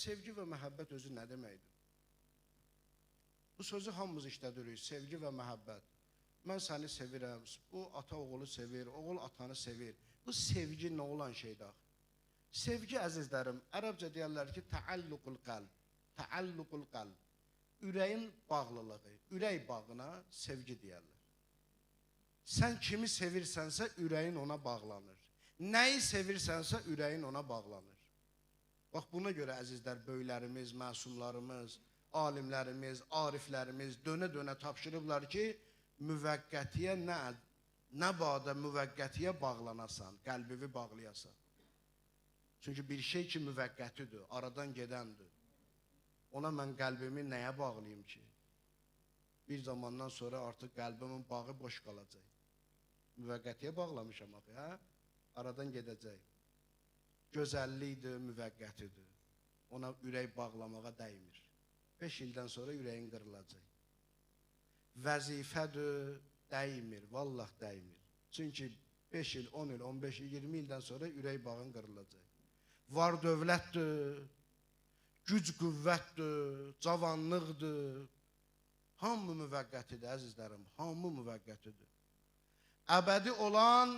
sevgi və məhəbbət özü nə deməkdir? Bu sözü hamımız işlədirik, sevgi və məhəbbət. Mən səni sevirəm, bu ata oğulu sevir, oğul atanı sevir. Bu sevgi nə olan şeydir? Sevgi, əzizlərim, ərəbcə deyərlər ki, təalluqul qəlb, təalluqul qəlb. Ürəyin bağlılığı, ürək bağına sevgi deyərlər. Sən kimi sevirsənsə, ürəyin ona bağlanır. Nəyi sevirsənsə, ürəyin ona bağlanır. Bax, buna görə əzizlər, böyüklərimiz, məsumlarımız, alimlərimiz, ariflərimiz dönə-dönə tapşırıblar ki, müvəqqətiyə nə badə müvəqqətiyə bağlanasan, qəlbini bağlayasan. Çünki bir şey ki, müvəqqətidir, aradan gedəndir. Ona mən qəlbimi nəyə bağlayayım ki? Bir zamandan sonra artıq qəlbimin bağı boş qalacaq. Müvəqqətiyə bağlamışam axı, hə? Aradan gedəcək. Gözəllikdir, müvəqqətidir. Ona ürək bağlamağa dəymir. 5 ildən sonra ürəyin qırılacaq. Vəzifədir, dəymir, vallah dəymir. Çünki 5 il, 10 il, 15 il, 20 ildən sonra ürək bağın qırılacaq. Var dövlətdir, güc qüvvətdir, cavanlıqdır. Hamı müvəqqətidir, əzizlərim, hamı müvəqqətidir. Əbədi olan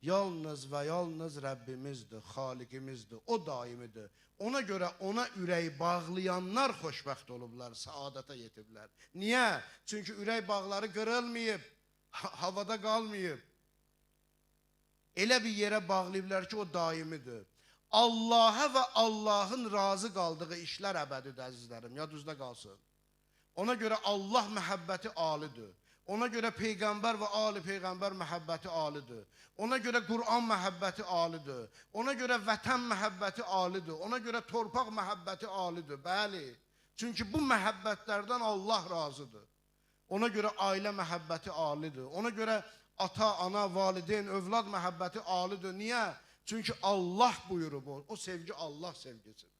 yalnız və yalnız Rəbbimizdir, Xaliqimizdir, o daimidir. Ona görə ona ürək bağlayanlar xoşbəxt olublar, saadata yetiblər. Niyə? Çünki ürək bağları qırılmayıb, havada qalmayıb. Elə bir yerə bağlayıblar ki, o daimidir. Allah'a və Allah'ın razı qaldığı işlər əbədidir, əzizlərim, yadınızda qalsın. Ona görə Allah məhəbbəti alidir. Ona görə Peyğəmbər və Ali Peyğəmbər məhəbbəti alidir. Ona görə Qur'an məhəbbəti alidir. Ona görə vətən məhəbbəti alidir. Ona görə torpaq məhəbbəti alidir. Bəli. Çünki bu məhəbbətlərdən Allah razıdır. Ona görə ailə məhəbbəti alidir. Ona görə ata, ana, valideyn, övlad məhəbbəti alidir. Niyə? Çünki Allah buyurub o sevgi Allah sevgisidir.